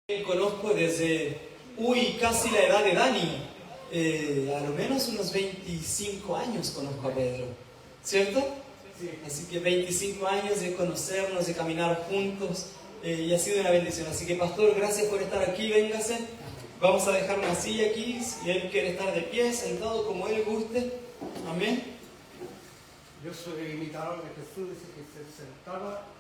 Conozco desde, casi la edad de Dani, a lo menos unos 25 años conozco a Pedro, ¿cierto? Sí. Así que 25 años de conocernos, de caminar juntos, y ha sido una bendición. Así que, pastor, gracias por estar aquí, véngase. Vamos a dejar una silla aquí, si él quiere estar de pie, sentado, como él guste. Amén. Yo soy imitador de Jesús, dice que se sentaba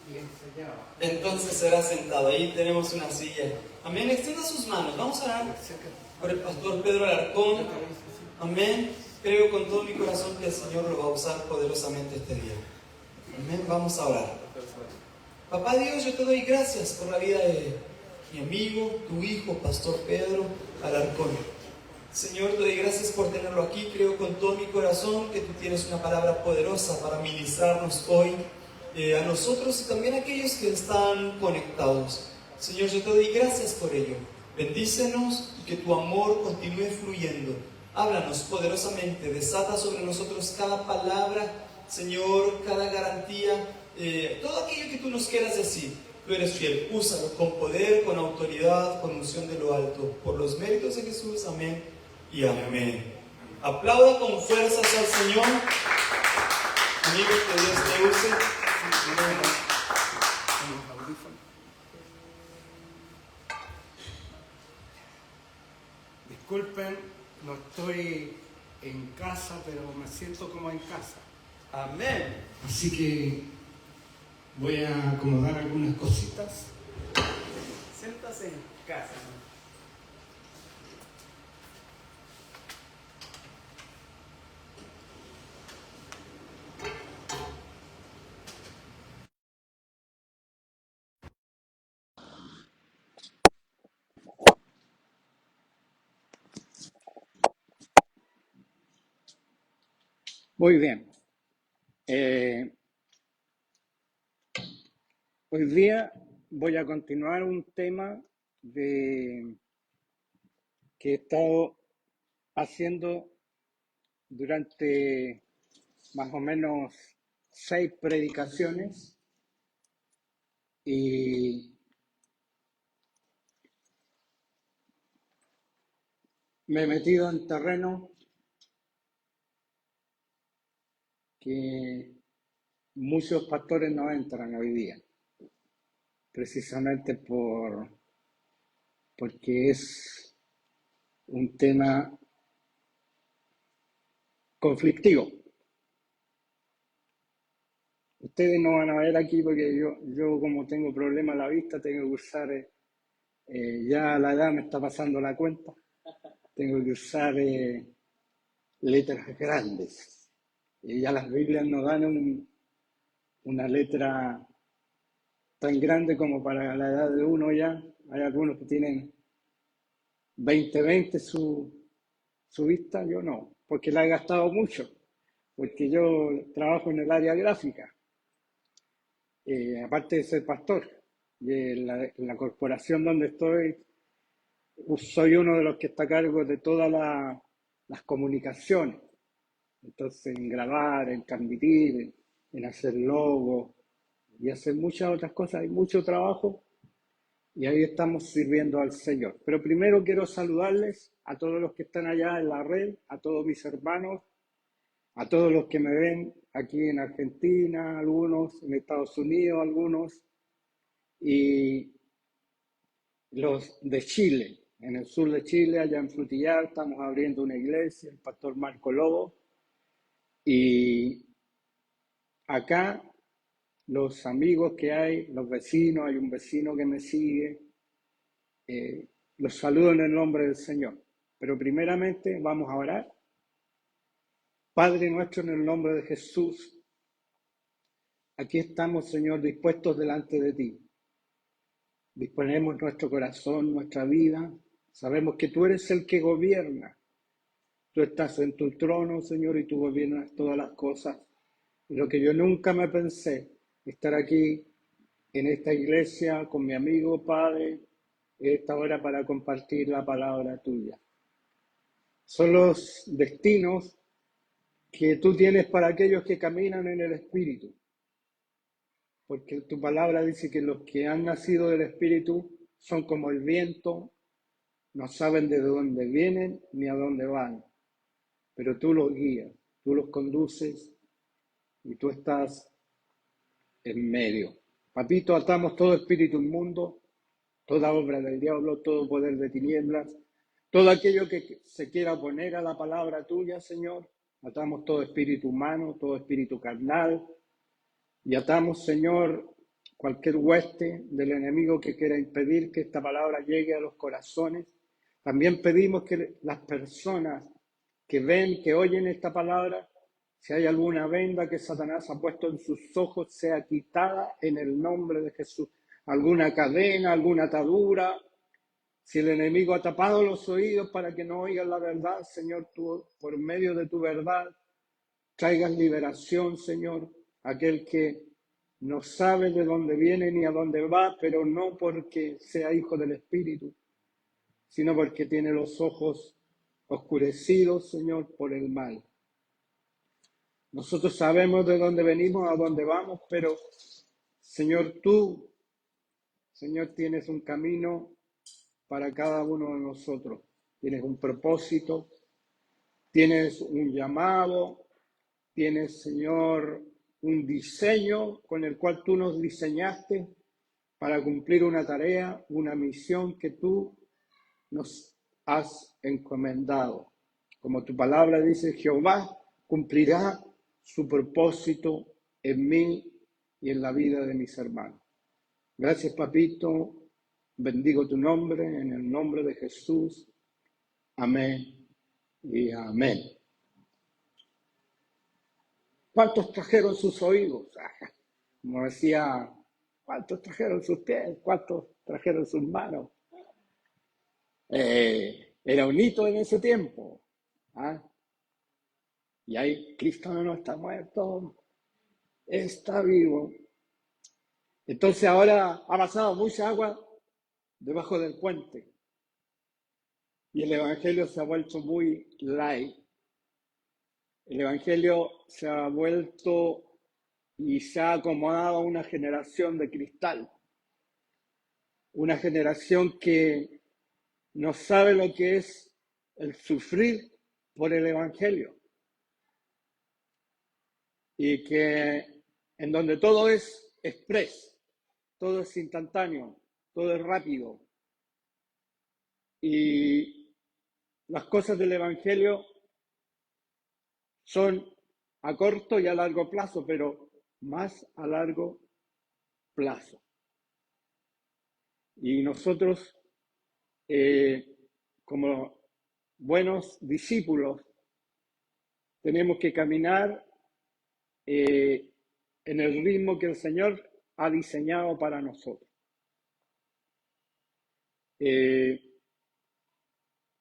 y enseñaba. Entonces será sentado. Ahí tenemos una silla. Amén. Extienda sus manos. Vamos a orar por el pastor Pedro Alarcón. Amén. Creo con todo mi corazón que el Señor lo va a usar poderosamente este día. Amén. Vamos a orar. Papá Dios, yo te doy gracias por la vida de mi amigo, tu hijo, pastor Pedro Alarcón. Señor, te doy gracias por tenerlo aquí. Creo con todo mi corazón que tú tienes una palabra poderosa para ministrarnos hoy. A nosotros y también a aquellos que están conectados. Señor, yo te doy gracias por ello. Bendícenos y que tu amor continúe fluyendo. Háblanos poderosamente, desata sobre nosotros cada palabra, Señor, cada garantía, todo aquello que tú nos quieras decir. Tú eres fiel, úsalo con poder, con autoridad, con unción de lo alto. Por los méritos de Jesús, amén y amén. Aplauda con fuerzas al Señor. Amigos, que Dios te use. Disculpen, no estoy en casa, pero me siento como en casa. Amén. Así que voy a acomodar algunas cositas. Siéntase en casa. Muy bien. Hoy día voy a continuar un tema que he estado haciendo durante más o menos 6 predicaciones y me he metido en terreno que muchos pastores no entran hoy día, precisamente porque es un tema conflictivo. Ustedes no van a ver aquí porque yo como tengo problemas a la vista, tengo que usar, ya la edad me está pasando la cuenta, tengo que usar letras grandes. Y ya las Biblias nos dan una letra tan grande como para la edad de uno ya. Hay algunos que tienen 20/20 su vista, yo no, porque la he gastado mucho, porque yo trabajo en el área gráfica, aparte de ser pastor, y en la corporación donde estoy, soy uno de los que está a cargo de todas las comunicaciones, entonces en grabar, en transmitir, en hacer logos y hacer muchas otras cosas, hay mucho trabajo. Y ahí estamos sirviendo al Señor. Pero primero quiero saludarles a todos los que están allá en la red, a todos mis hermanos, a todos los que me ven aquí en Argentina, algunos, en Estados Unidos, algunos, y los de Chile, en el sur de Chile, allá en Frutillar, estamos abriendo una iglesia, el pastor Marco Lobo, y acá los amigos que hay, los vecinos, hay un vecino que me sigue, los saludo en el nombre del Señor. Pero primeramente vamos a orar. Padre nuestro, en el nombre de Jesús, aquí estamos, Señor, dispuestos delante de ti. Disponemos nuestro corazón, nuestra vida. Sabemos que tú eres el que gobierna. Tú estás en tu trono, Señor, y tú gobiernas todas las cosas. Y lo que yo nunca me pensé, estar aquí en esta iglesia con mi amigo, Padre, esta hora para compartir la palabra tuya. Son los destinos que tú tienes para aquellos que caminan en el Espíritu. Porque tu palabra dice que los que han nacido del Espíritu son como el viento, no saben de dónde vienen ni a dónde van, pero tú los guías, tú los conduces y tú estás en medio. Papito, atamos todo espíritu inmundo, toda obra del diablo, todo poder de tinieblas, todo aquello que se quiera oponer a la palabra tuya, Señor. Atamos todo espíritu humano, todo espíritu carnal, y atamos, Señor, cualquier hueste del enemigo que quiera impedir que esta palabra llegue a los corazones. También pedimos que las personas que ven, que oyen esta palabra, si hay alguna venda que Satanás ha puesto en sus ojos, sea quitada en el nombre de Jesús. Alguna cadena, alguna atadura. Si el enemigo ha tapado los oídos para que no oigan la verdad, Señor, tú, por medio de tu verdad, traigas liberación, Señor. Aquel que no sabe de dónde viene ni a dónde va, pero no porque sea hijo del Espíritu, sino porque tiene los ojos oscurecidos, Señor, por el mal. Nosotros sabemos de dónde venimos, a dónde vamos, pero, Señor, tú, Señor, tienes un camino para cada uno de nosotros. Tienes un propósito, tienes un llamado, tienes, Señor, un diseño con el cual tú nos diseñaste para cumplir una tarea, una misión que tú nos has encomendado. Como tu palabra dice, Jehová cumplirá su propósito en mí y en la vida de mis hermanos. Gracias, papito. Bendigo tu nombre en el nombre de Jesús. Amén y amén. ¿Cuántos trajeron sus oídos? Como decía, ¿cuántos trajeron sus pies? ¿Cuántos trajeron sus manos? Era un hito en ese tiempo. ¿Ah? Y ahí Cristo no está muerto, está vivo. Entonces ahora ha pasado mucha agua debajo del puente. Y el Evangelio se ha vuelto muy light. El Evangelio se ha vuelto y se ha acomodado a una generación de cristal. Una generación que no sabe lo que es el sufrir por el Evangelio. Y que en donde todo es express, todo es instantáneo, todo es rápido. Y las cosas del Evangelio son a corto y a largo plazo, pero más a largo plazo. Y nosotros, como buenos discípulos, tenemos que caminar en el ritmo que el Señor ha diseñado para nosotros.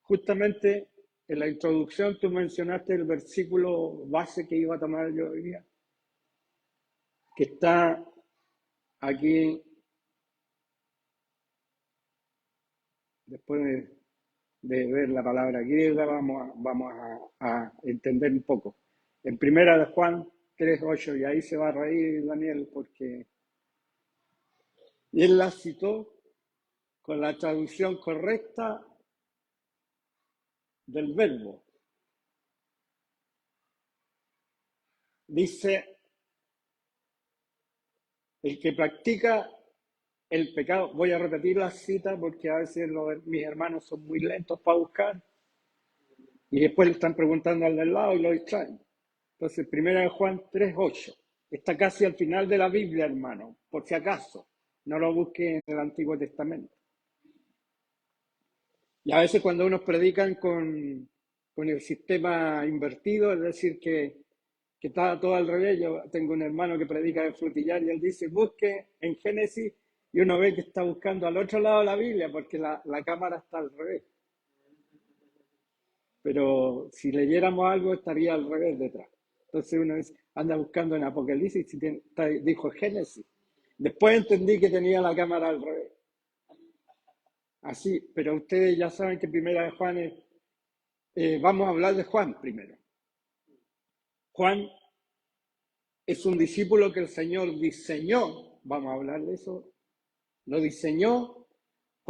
Justamente en la introducción tú mencionaste el versículo base que iba a tomar yo hoy día, que está aquí, después de ver la palabra griega, vamos a entender un poco. En primera de Juan 3:8, y ahí se va a reír Daniel, porque él la citó con la traducción correcta del verbo. Dice, el que practica el pecado, voy a repetir la cita porque a veces mis hermanos son muy lentos para buscar y después le están preguntando al del lado y lo distraen. Entonces, 1 Juan 3:8, está casi al final de la Biblia, hermano, por si acaso, no lo busque en el Antiguo Testamento. Y a veces cuando unos predican con el sistema invertido, es decir, que está todo al revés. Yo tengo un hermano que predica de frutillar y él dice, busque en Génesis, y uno ve que está buscando al otro lado de la Biblia porque la cámara está al revés. Pero si leyéramos algo estaría al revés detrás. Entonces uno anda buscando en Apocalipsis y dijo Génesis. Después entendí que tenía la cámara al revés. Así, pero ustedes ya saben que primera de Juan es, vamos a hablar de Juan primero. Juan es un discípulo que el Señor diseñó, vamos a hablar de eso, lo diseñó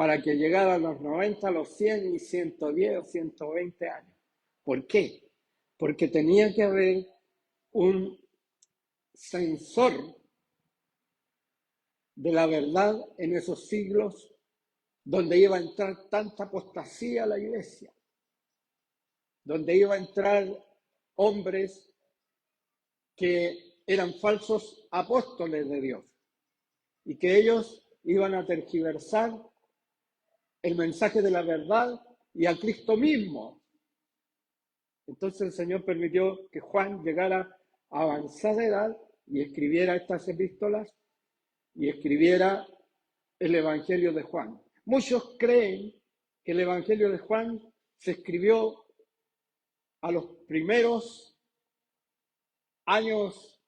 para que llegara a los 90, a los 100 y 110 o 120 años. ¿Por qué? Porque tenía que haber un sensor de la verdad en esos siglos donde iba a entrar tanta apostasía a la iglesia, donde iba a entrar hombres que eran falsos apóstoles de Dios y que ellos iban a tergiversar el mensaje de la verdad y a Cristo mismo. Entonces el Señor permitió que Juan llegara a avanzada edad y escribiera estas epístolas y escribiera el Evangelio de Juan. Muchos creen que el Evangelio de Juan se escribió a los primeros años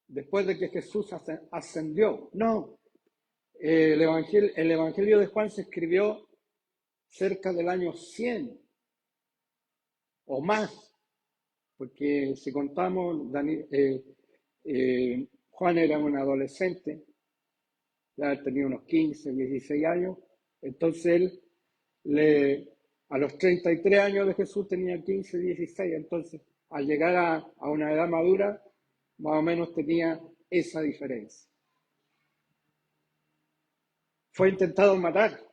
después de que Jesús ascendió. No, el Evangelio de Juan se escribió cerca del año 100 o más, porque si contamos, Juan era un adolescente, ya tenía unos 15, 16 años, entonces él, a los 33 años de Jesús tenía 15, 16, entonces al llegar a una edad madura, más o menos tenía esa diferencia. Fue intentado matar,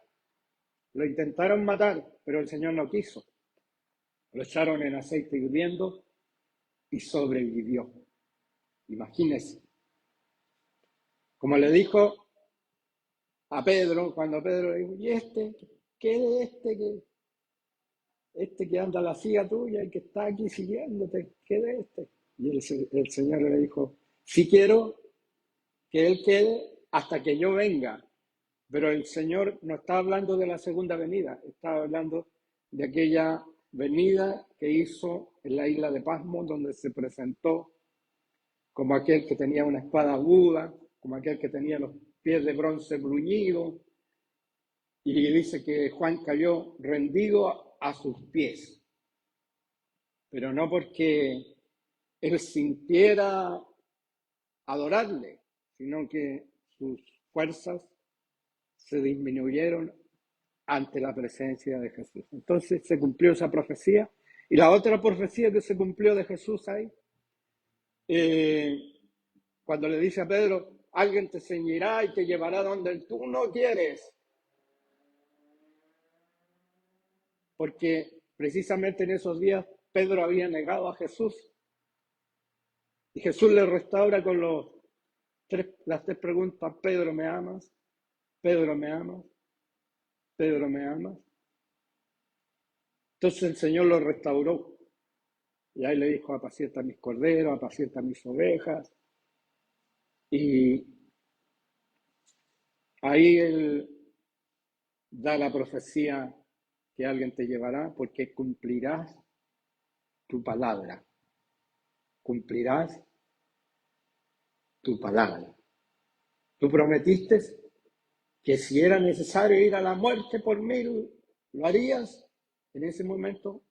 lo intentaron matar, pero el Señor no quiso. Lo echaron en aceite hirviendo y sobrevivió. Imagínense. Como le dijo a Pedro, cuando Pedro le dijo, ¿y qué es este que anda a la silla tuya y que está aquí siguiéndote? ¿Qué de este? Y el Señor le dijo, sí quiero que él quede hasta que yo venga. Pero el Señor no está hablando de la segunda venida, está hablando de aquella venida que hizo en la isla de Pasmo, donde se presentó como aquel que tenía una espada aguda, como aquel que tenía los pies de bronce bruñidos, y dice que Juan cayó rendido a sus pies, pero no porque él sintiera adorarle, sino que sus fuerzas se disminuyeron ante la presencia de Jesús. Entonces se cumplió esa profecía. Y la otra profecía que se cumplió de Jesús ahí, cuando le dice a Pedro, alguien te ceñirá y te llevará donde tú no quieres. Porque precisamente en esos días Pedro había negado a Jesús. Y Jesús le restaura con las tres preguntas, Pedro, ¿me amas? Pedro, ¿me amas? Pedro, ¿me amas? Entonces el Señor lo restauró. Y ahí le dijo, apacienta mis corderos, apacienta mis ovejas. Y ahí él da la profecía que alguien te llevará porque cumplirás tu palabra. Cumplirás tu palabra. Tú prometiste que si era necesario ir a la muerte por mí, lo harías. En ese momento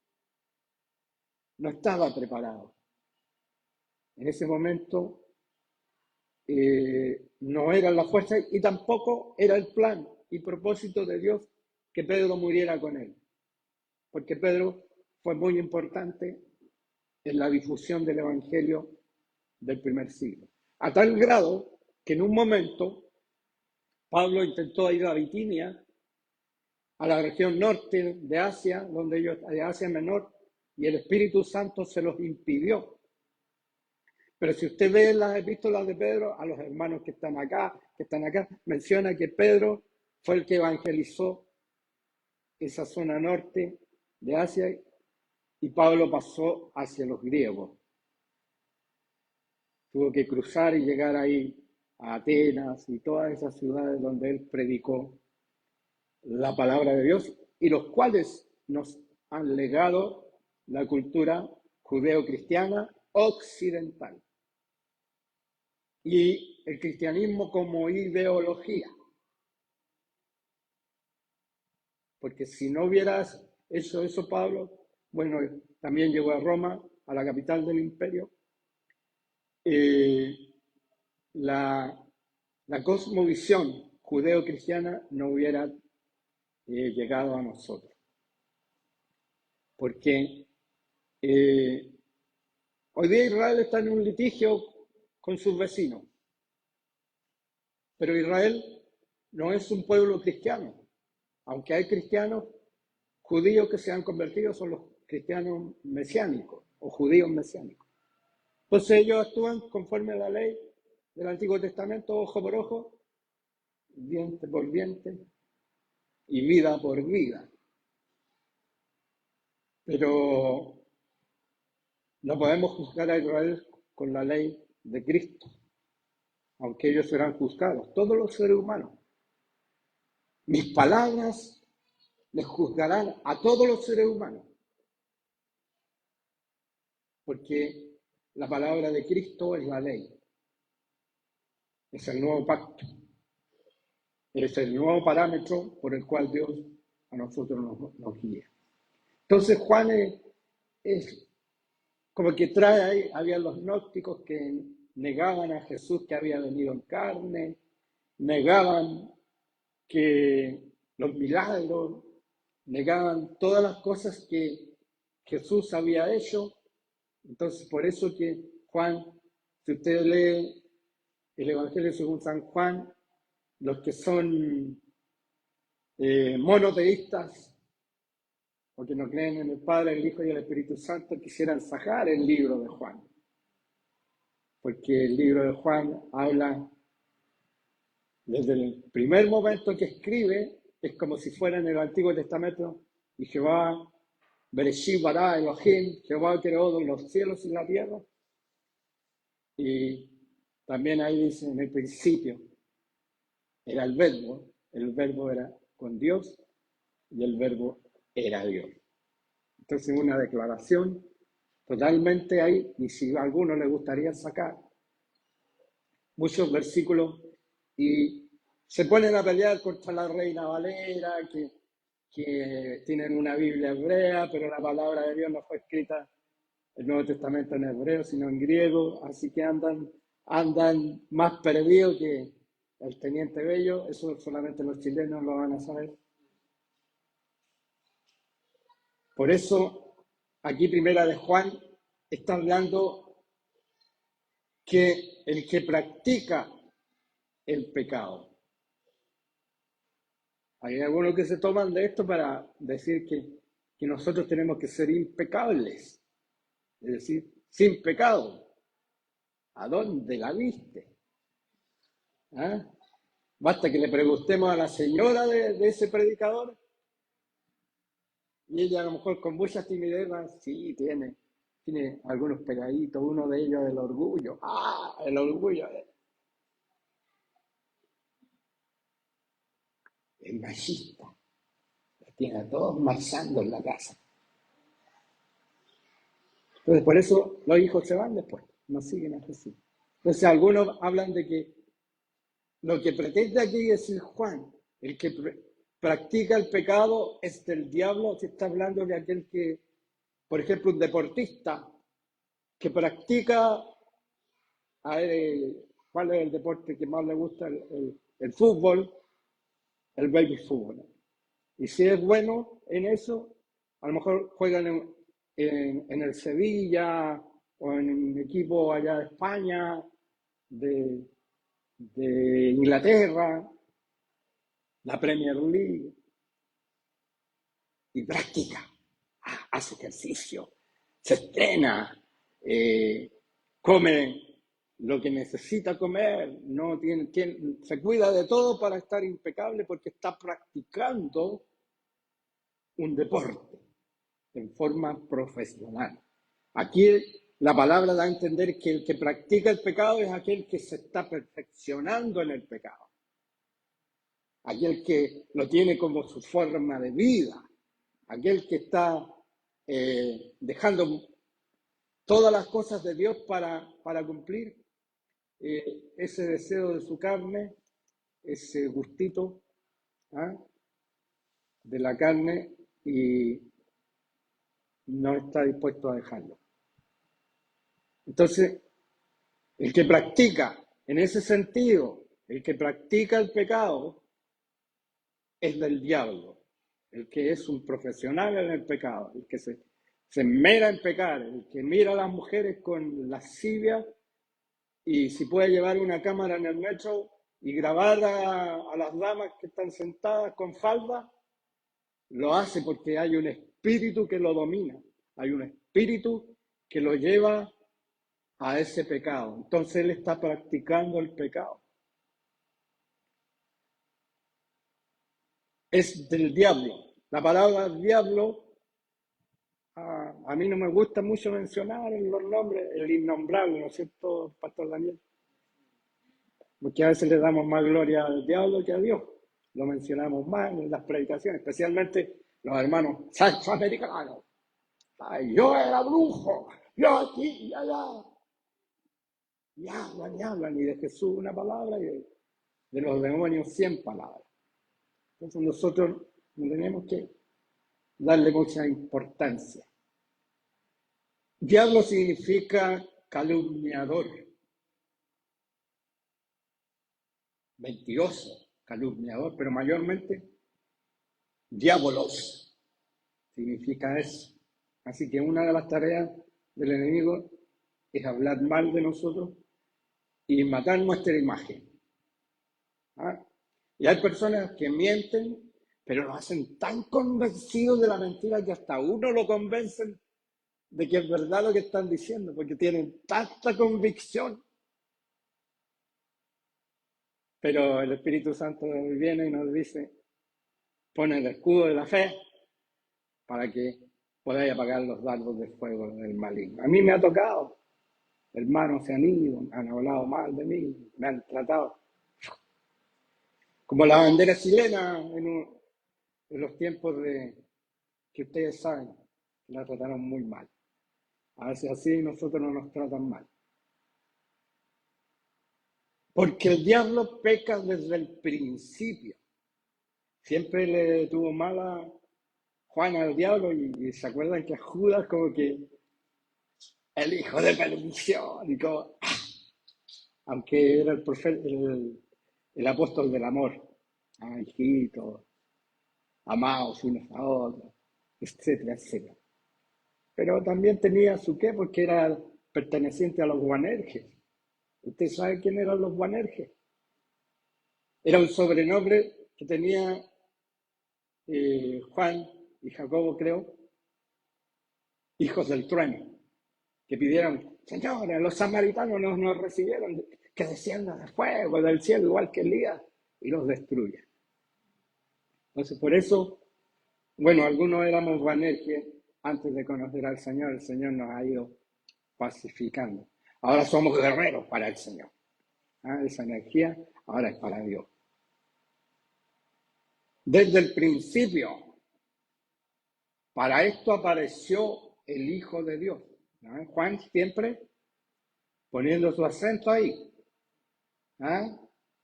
no estaba preparado. En ese momento no era la fuerza y tampoco era el plan y propósito de Dios que Pedro muriera con él. Porque Pedro fue muy importante en la difusión del Evangelio del primer siglo. A tal grado que en un momento Pablo intentó ir a Bitinia, a la región norte de Asia, de Asia Menor, y el Espíritu Santo se los impidió. Pero si usted ve las epístolas de Pedro, a los hermanos que están acá, menciona que Pedro fue el que evangelizó esa zona norte de Asia y Pablo pasó hacia los griegos. Tuvo que cruzar y llegar ahí a Atenas y todas esas ciudades donde él predicó la palabra de Dios y los cuales nos han legado la cultura judeo-cristiana occidental y el cristianismo como ideología. Porque si no hubieras hecho eso, Pablo, bueno, también llegó a Roma, a la capital del imperio, la cosmovisión judeo-cristiana no hubiera llegado a nosotros. Porque hoy día Israel está en un litigio con sus vecinos, pero Israel no es un pueblo cristiano. Aunque hay cristianos judíos que se han convertido, son los cristianos mesiánicos o judíos mesiánicos. Entonces ellos actúan conforme a la ley del Antiguo Testamento, ojo por ojo, diente por diente y vida por vida. Pero no podemos juzgar a Israel con la ley de Cristo, aunque ellos serán juzgados, todos los seres humanos. Mis palabras les juzgarán a todos los seres humanos, porque la palabra de Cristo es la ley, es el nuevo pacto, es el nuevo parámetro por el cual Dios a nosotros nos guía. Entonces Juan es como que trae ahí, había los gnósticos que negaban a Jesús que había venido en carne, negaban que los milagros, negaban todas las cosas que Jesús había hecho. Entonces, por eso que Juan, si usted lee el Evangelio según San Juan, los que son monoteístas, o que no creen en el Padre, el Hijo y el Espíritu Santo, quisieran sacar el libro de Juan. Porque el libro de Juan habla, desde el primer momento que escribe, es como si fuera en el Antiguo Testamento, y Jehová, Bereshit bara Elohim, Jehová creó los cielos y la tierra. Y también ahí dice, en el principio, era el verbo era con Dios, y el verbo era Dios. Entonces, una declaración totalmente ahí, y si a alguno le gustaría sacar muchos versículos y se ponen a pelear contra la Reina Valera, que tienen una Biblia hebrea, pero la palabra de Dios no fue escrita el Nuevo Testamento en hebreo, sino en griego, así que andan más perdidos que el Teniente Bello. Eso solamente los chilenos lo van a saber. Por eso, aquí Primera de Juan está hablando que el que practica el pecado. Hay algunos que se toman de esto para decir que nosotros tenemos que ser impecables, es decir, sin pecado. ¿A dónde la viste? ¿Ah? Basta que le preguntemos a la señora de ese predicador y ella a lo mejor con mucha timidez va, sí, tiene algunos pegaditos, uno de ellos es el orgullo. ¡Ah! El orgullo es machista. Tiene a todos marchando en la casa. Entonces, por eso los hijos se van después, no siguen a Jesús. Entonces, algunos hablan de que lo que pretende aquí decir Juan, el que practica el pecado es del diablo. Se está hablando de aquel que, por ejemplo, un deportista que practica, ¿cuál es el deporte que más le gusta? El fútbol, el baby fútbol. Y si es bueno en eso, a lo mejor juegan en el Sevilla o en un equipo allá de España, de Inglaterra, la Premier League, y practica, hace ejercicio, se entrena, come lo que necesita comer, no se cuida de todo para estar impecable porque está practicando un deporte en forma profesional. Aquí la palabra da a entender que el que practica el pecado es aquel que se está perfeccionando en el pecado, aquel que lo tiene como su forma de vida, aquel que está dejando todas las cosas de Dios para cumplir ese deseo de su carne, ese gustito de la carne, y no está dispuesto a dejarlo. Entonces, el que practica, en ese sentido, el que practica el pecado es del diablo. el que es un profesional en el pecado, el que se esmera en pecar, el que mira a las mujeres con lascivia y si puede llevar una cámara en el metro y grabar a las damas que están sentadas con falda, lo hace porque hay un espíritu que lo domina, hay un espíritu que lo lleva a ese pecado. Entonces él está practicando el pecado. Es del diablo. La palabra diablo, a mí no me gusta mucho mencionar los nombres, el innombrable, ¿no es cierto, Pastor Daniel? Porque a veces le damos más gloria al diablo que a Dios. Lo mencionamos más en las predicaciones, especialmente los hermanos americanos. Ay, yo era brujo, yo aquí y allá. Y hablan, y de Jesús una palabra y de los demonios 100 palabras. Entonces nosotros no tenemos que darle mucha importancia. Diablo significa calumniador, mentiroso, calumniador, pero mayormente diabolos significa eso. Así que una de las tareas del enemigo es hablar mal de nosotros y matar nuestra imagen. ¿Ah? Y hay personas que mienten, pero lo hacen tan convencidos de la mentira que hasta uno lo convencen de que es verdad lo que están diciendo, porque tienen tanta convicción. Pero el Espíritu Santo viene y nos dice, pone el escudo de la fe para que podáis apagar los dardos de fuego del maligno. A mí me ha tocado, hermanos se han ido, han hablado mal de mí, me han tratado como la bandera chilena en los tiempos que ustedes saben, la trataron muy mal. A veces así nosotros no nos tratan mal. Porque el diablo peca desde el principio. Siempre le tuvo mala Juan al diablo y se acuerdan que a Judas como que el hijo de perdición y como, aunque era el profeta, el apóstol del amor, hijito, amados unos a otros, etcétera, etcétera. Pero también tenía su qué, porque era perteneciente a los Boanerges. ¿Usted sabe quién eran los Boanerges? Era un sobrenombre que tenía Juan y Jacobo, creo, hijos del trueno, que pidieron, señores, los samaritanos nos recibieron, que descienda de fuego del cielo, igual que Elías, y los destruya. Entonces, por eso, bueno, algunos éramos Boanerges antes de conocer al Señor, el Señor nos ha ido pacificando. Ahora somos guerreros para el Señor. Esa energía ahora es para Dios. Desde el principio, para esto apareció el Hijo de Dios. Juan siempre poniendo su acento ahí.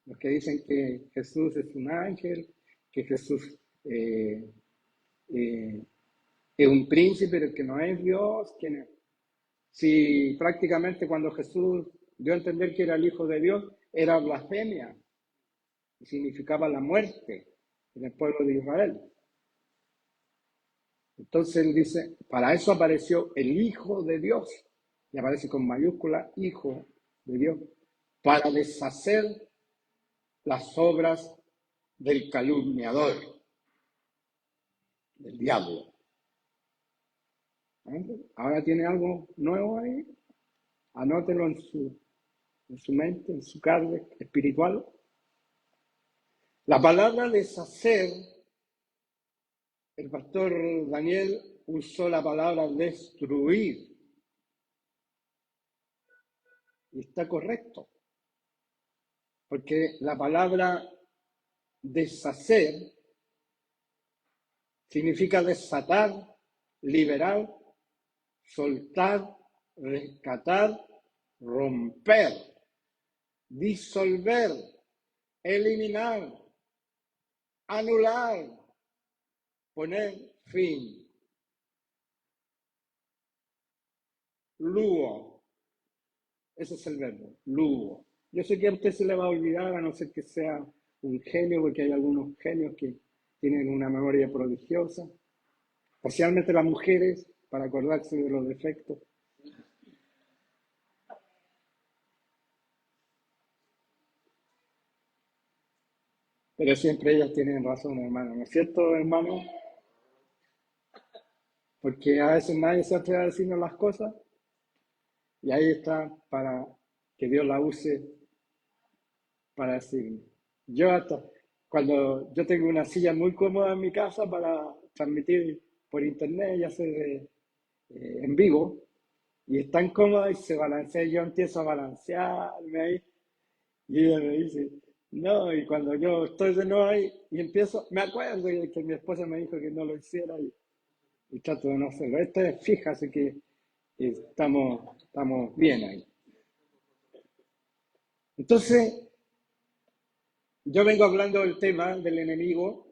Los que dicen que Jesús es un ángel, que Jesús es un príncipe, pero que no es Dios. Si prácticamente cuando Jesús dio a entender que era el Hijo de Dios, era blasfemia. Y significaba la muerte en el pueblo de Israel. Entonces él dice, para eso apareció el Hijo de Dios, y aparece con mayúscula, Hijo de Dios, para deshacer las obras del calumniador, del diablo. Ahora tiene algo nuevo ahí, anótelo en su mente, en su carne espiritual. La palabra deshacer, el pastor Daniel usó la palabra destruir. Y está correcto. Porque la palabra deshacer significa desatar, liberar, soltar, rescatar, romper, disolver, eliminar, anular, poner fin. Luo. Ese es el verbo, luo. Yo sé que a usted se le va a olvidar, a no ser que sea un genio, porque hay algunos genios que tienen una memoria prodigiosa, especialmente las mujeres, para acordarse de los defectos. Pero siempre ellas tienen razón, hermano. ¿No es cierto, hermano? Porque a veces nadie se atreve a decirnos las cosas y ahí está para que Dios la use para decirme. Yo hasta cuando yo tengo una silla muy cómoda en mi casa para transmitir por internet, ya sea en vivo, y es tan cómoda y se balancea, y yo empiezo a balancearme ahí, y ella me dice, no, y cuando yo estoy de nuevo ahí y empiezo, me acuerdo que mi esposa me dijo que no lo hiciera y trato de no hacerlo. Esta es fija, así que estamos bien ahí. Entonces, yo vengo hablando del tema del enemigo,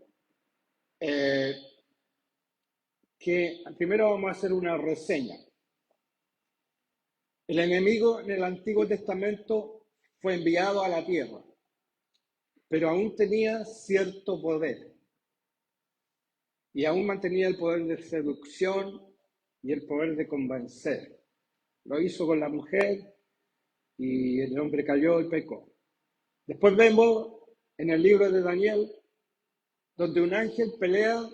que primero vamos a hacer una reseña. El enemigo en el Antiguo Testamento fue enviado a la tierra, pero aún tenía cierto poder y aún mantenía el poder de seducción y el poder de convencer. Lo hizo con la mujer y el hombre cayó y pecó. Después vemos en el libro de Daniel, donde un ángel pelea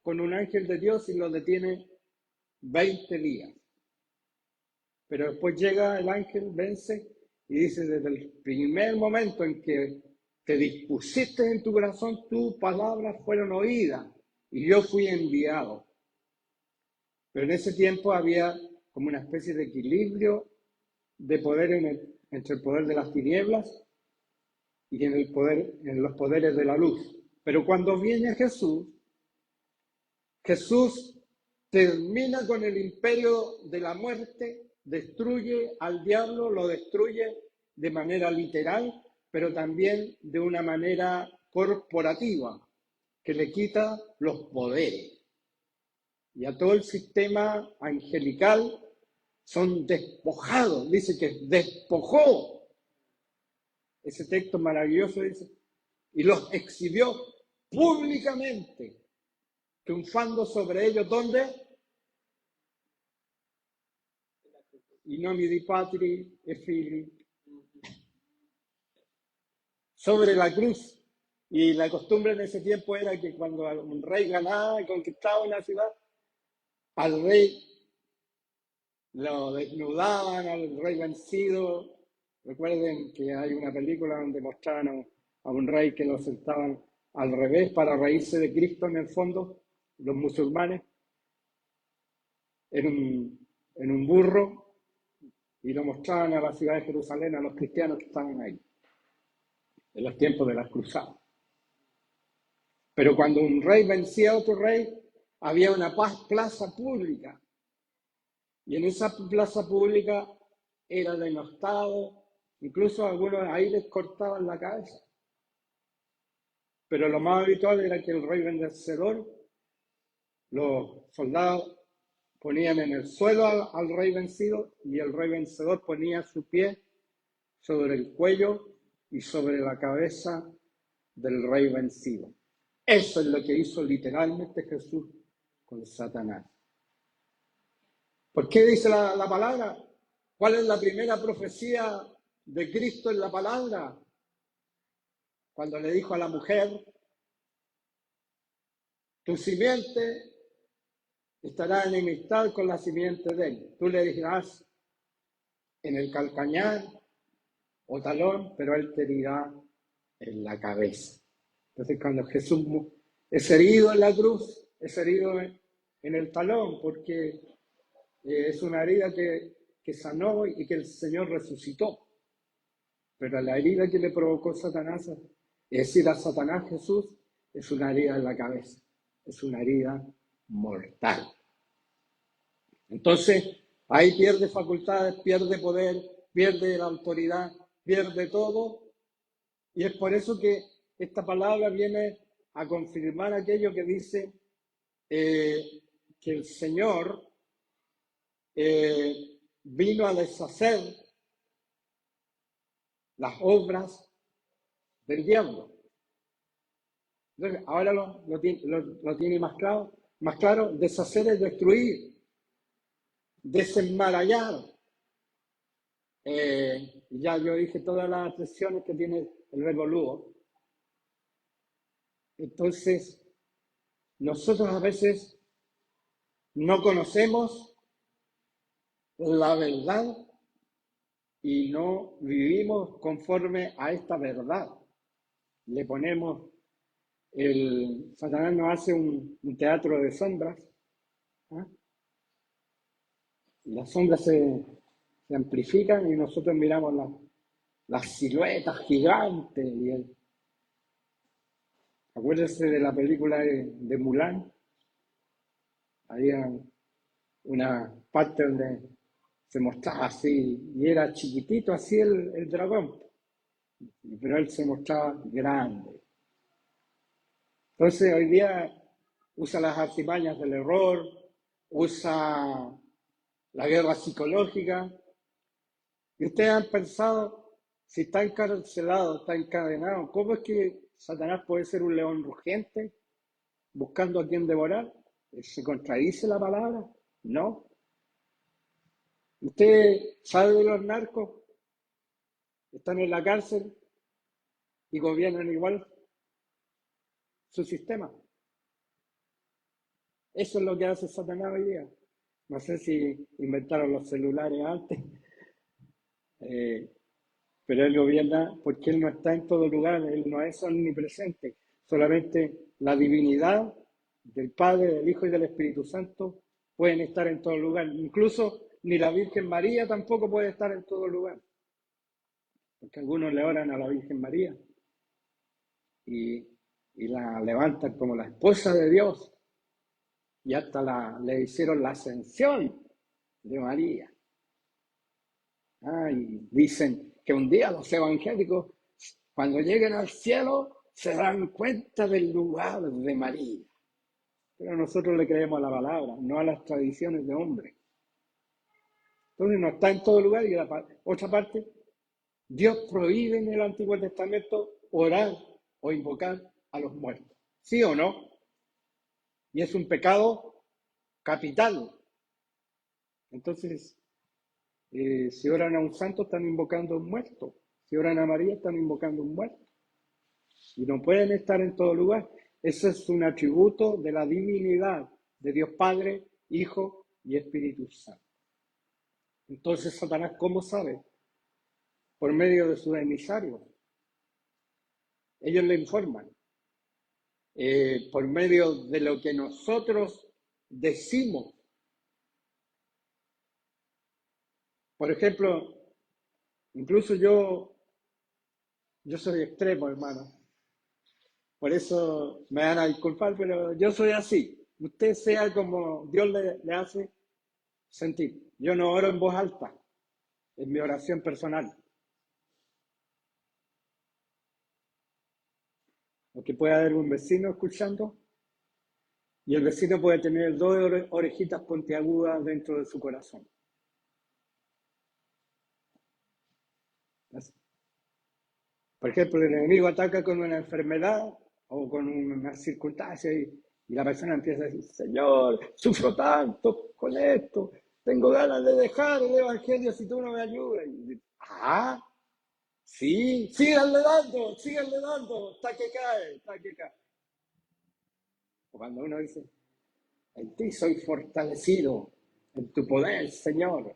con un ángel de Dios y lo detiene 20 días. Pero después llega el ángel, vence y dice, desde el primer momento en que te dispusiste en tu corazón, tus palabras fueron oídas y yo fui enviado. Pero en ese tiempo había como una especie de equilibrio de poder entre el poder de las tinieblas y en los poderes de la luz. Pero cuando viene Jesús, Jesús termina con el imperio de la muerte, destruye al diablo, lo destruye de manera literal, pero también de una manera corporativa, que le quita los poderes. Y a todo el sistema angelical son despojados, dice que despojó. Ese texto maravilloso dice, y los exhibió públicamente, triunfando sobre ellos, ¿dónde? In nomine di Patri e Fili. Sobre la cruz. Y la costumbre en ese tiempo era que cuando un rey ganaba y conquistaba una ciudad, al rey lo desnudaban, al rey vencido. Recuerden que hay una película donde mostraban a un rey que lo sentaban al revés para reírse de Cristo en el fondo, los musulmanes, en un burro, y lo mostraban a la ciudad de Jerusalén, a los cristianos que estaban ahí, en los tiempos de las cruzadas. Pero cuando un rey vencía a otro rey, había una plaza pública. Y en esa plaza pública era denostado, incluso algunos ahí les cortaban la cabeza. Pero lo más habitual era que el rey vencedor, los soldados ponían en el suelo al rey vencido y el rey vencedor ponía su pie sobre el cuello y sobre la cabeza del rey vencido. Eso es lo que hizo literalmente Jesús con Satanás. ¿Por qué dice la palabra? ¿Cuál es la primera profecía de Cristo en la palabra? Cuando le dijo a la mujer, tu simiente estará en enemistad con la simiente de él. Tú le dirás en el calcañar o talón, pero él te dirá en la cabeza. Entonces cuando Jesús es herido en la cruz, es herido en el talón, porque es una herida que sanó y que el Señor resucitó. Pero la herida que le provocó Satanás, es decir, a Satanás Jesús, es una herida en la cabeza, es una herida mortal. Entonces, ahí pierde facultades, pierde poder, pierde la autoridad, pierde todo, y es por eso que esta palabra viene a confirmar aquello que dice que el Señor vino a deshacer las obras del diablo. Entonces, ahora lo tiene más claro, deshacer es destruir, desenmarañar. Ya yo dije todas las expresiones que tiene el verbo lugo. Entonces, nosotros a veces no conocemos la verdad y no vivimos conforme a esta verdad. Le ponemos, Satanás nos hace un teatro de sombras, ¿ah? Y las sombras se amplifican y nosotros miramos las siluetas gigantes. Acuérdense de la película de Mulan, había una parte donde se mostraba así, y era chiquitito así el dragón, pero él se mostraba grande. Entonces hoy día usa las artimañas del error, usa la guerra psicológica. Y ustedes han pensado, si está encarcelado, está encadenado, ¿cómo es que Satanás puede ser un león rugiente buscando a quien devorar? ¿Se contradice la palabra? No. ¿Usted sabe de los narcos? Están en la cárcel y gobiernan igual su sistema. Eso es lo que hace Satanás hoy día. No sé si inventaron los celulares antes, pero él gobierna porque él no está en todo lugar, él no es omnipresente. Solamente la divinidad del Padre, del Hijo y del Espíritu Santo pueden estar en todo lugar. Incluso ni la Virgen María tampoco puede estar en todo lugar. Porque algunos le oran a la Virgen María y, y la levantan como la esposa de Dios. Y hasta le hicieron la ascensión de María. Y dicen que un día los evangélicos, cuando lleguen al cielo, se dan cuenta del lugar de María. Pero nosotros le creemos a la palabra, no a las tradiciones de hombres. Entonces no está en todo lugar. Y la otra parte, Dios prohíbe en el Antiguo Testamento orar o invocar a los muertos. ¿Sí o no? Y es un pecado capital. Entonces, si oran a un santo, están invocando a un muerto. Si oran a María, están invocando a un muerto. Y no pueden estar en todo lugar. Ese es un atributo de la divinidad de Dios Padre, Hijo y Espíritu Santo. Entonces, Satanás, ¿cómo sabe? Por medio de sus emisarios. Ellos le informan. Por medio de lo que nosotros decimos. Por ejemplo, incluso yo soy extremo, hermano. Por eso me van a disculpar, pero yo soy así. Usted sea como Dios le hace sentir. Yo no oro en voz alta, en mi oración personal. Porque puede haber un vecino escuchando y el vecino puede tener dos orejitas puntiagudas dentro de su corazón. Por ejemplo, el enemigo ataca con una enfermedad o con una circunstancia y la persona empieza a decir, Señor, sufro tanto con esto, tengo ganas de dejar el evangelio si tú no me ayudas. Sí, síganle dando, hasta que cae, hasta que cae. O cuando uno dice, en ti soy fortalecido, en tu poder, Señor,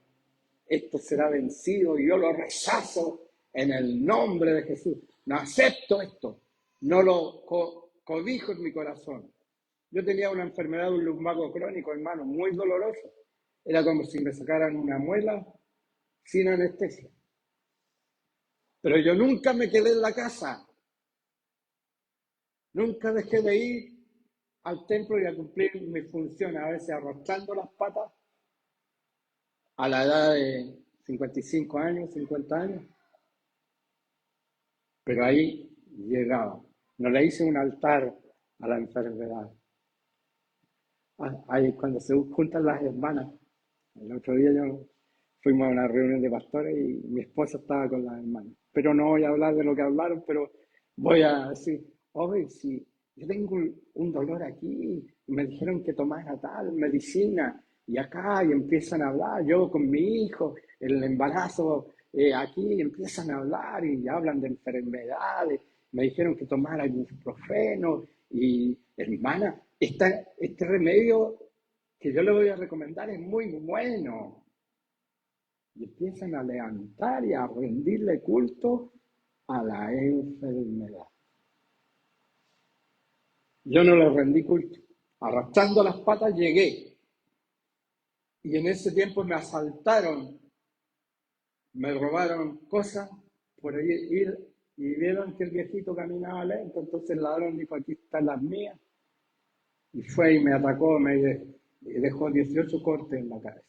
esto será vencido y yo lo rechazo en el nombre de Jesús. No acepto esto, no lo codijo en mi corazón. Yo tenía una enfermedad de un lumbago crónico, hermano, muy doloroso. Era como si me sacaran una muela sin anestesia. Pero yo nunca me quedé en la casa. Nunca dejé de ir al templo y a cumplir mis funciones, a veces arrastrando las patas a la edad de 55 años, 50 años. Pero ahí llegaba. No le hice un altar a la enfermedad. Ahí cuando se juntan las hermanas. El otro día fuimos a una reunión de pastores y mi esposa estaba con las hermanas. Pero no voy a hablar de lo que hablaron, pero voy a decir, hoy si yo tengo un dolor aquí, y me dijeron que tomara tal medicina, y acá, y empiezan a hablar, yo con mi hijo, el embarazo, aquí empiezan a hablar y hablan de enfermedades, me dijeron que tomara ibuprofeno, y hermana, este remedio que yo le voy a recomendar es muy bueno. Y empiezan a levantar y a rendirle culto a la enfermedad. Yo no le rendí culto. Arrastrando las patas llegué. Y en ese tiempo me asaltaron, me robaron cosas por ahí ir y vieron que el viejito caminaba lento. Entonces el ladrón dijo, aquí están las mías. Y fue y me atacó, y dejó 18 cortes en la cabeza.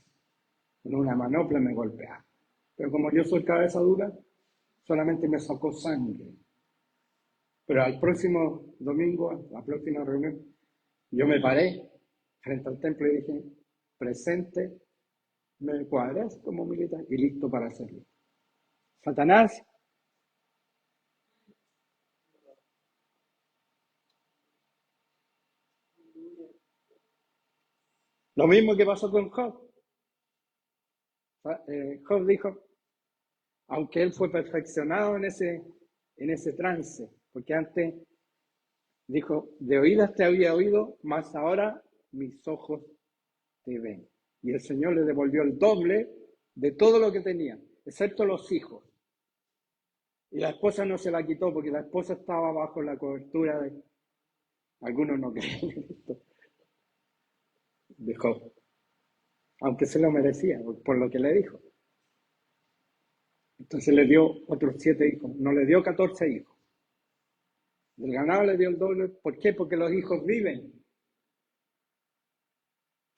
Con una manopla me golpeaba. Pero como yo soy cabeza dura, solamente me sacó sangre. Pero al próximo domingo, a la próxima reunión, yo me paré frente al templo y dije, presente, me cuadré como militar y listo para hacerlo. Satanás, lo mismo que pasó con Job. Job dijo, aunque él fue perfeccionado en ese trance, porque antes dijo, de oídas te había oído, mas ahora mis ojos te ven. Y el Señor le devolvió el doble de todo lo que tenía, excepto los hijos. Y la esposa no se la quitó porque la esposa estaba bajo la cobertura de... Algunos no creen en esto, de Job, aunque se lo merecía por lo que le dijo. Entonces le dio otros 7 hijos, no le dio 14 hijos. Del ganado le dio el doble. ¿Por qué? Porque los hijos viven.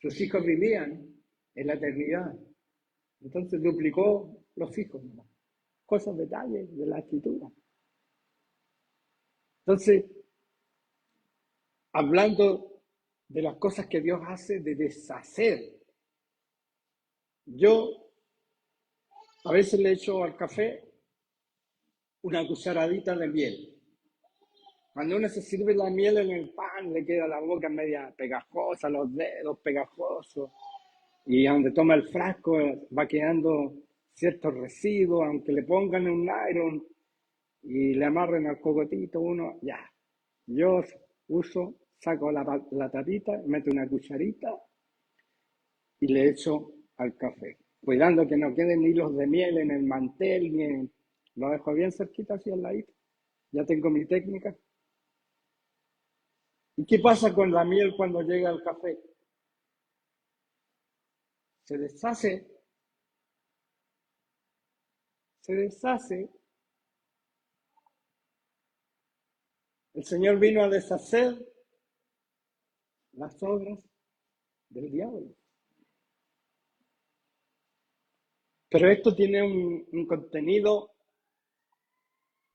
Sus hijos vivían en la eternidad. Entonces duplicó los hijos. Cosas, detalles de la escritura. Entonces, hablando de las cosas que Dios hace de deshacer, yo a veces le echo al café una cucharadita de miel. Cuando uno se sirve la miel en el pan, le queda la boca media pegajosa, los dedos pegajosos, y donde toma el frasco va quedando ciertos residuos, aunque le pongan un nylon y le amarren al cogotito, uno, ya. Yo saco la tapita, meto una cucharita y le echo al café, cuidando que no queden hilos de miel en el mantel, lo dejo bien cerquita, así al ladito. Ya tengo mi técnica. ¿Y qué pasa con la miel cuando llega al café? Se deshace, se deshace. El Señor vino a deshacer las obras del diablo. Pero esto tiene un contenido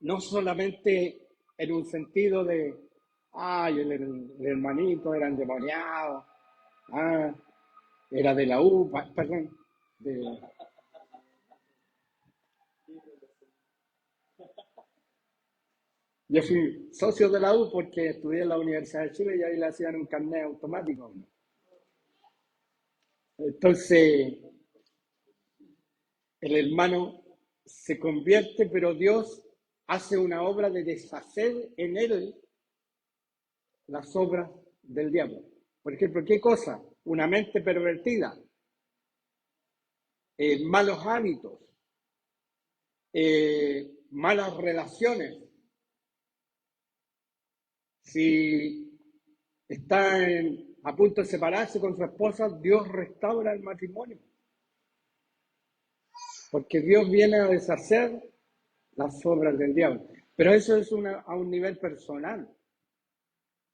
no solamente en un sentido de, ay, el hermanito era endemoniado, era de la U, perdón, yo fui socio de la U porque estudié en la Universidad de Chile y ahí le hacían un carnet automático. Entonces, el hermano se convierte, pero Dios hace una obra de deshacer en él las obras del diablo. Por ejemplo, ¿qué cosa? Una mente pervertida, malos hábitos, malas relaciones. Si está a punto de separarse con su esposa, Dios restaura el matrimonio. Porque Dios viene a deshacer las obras del diablo. Pero eso es a un nivel personal.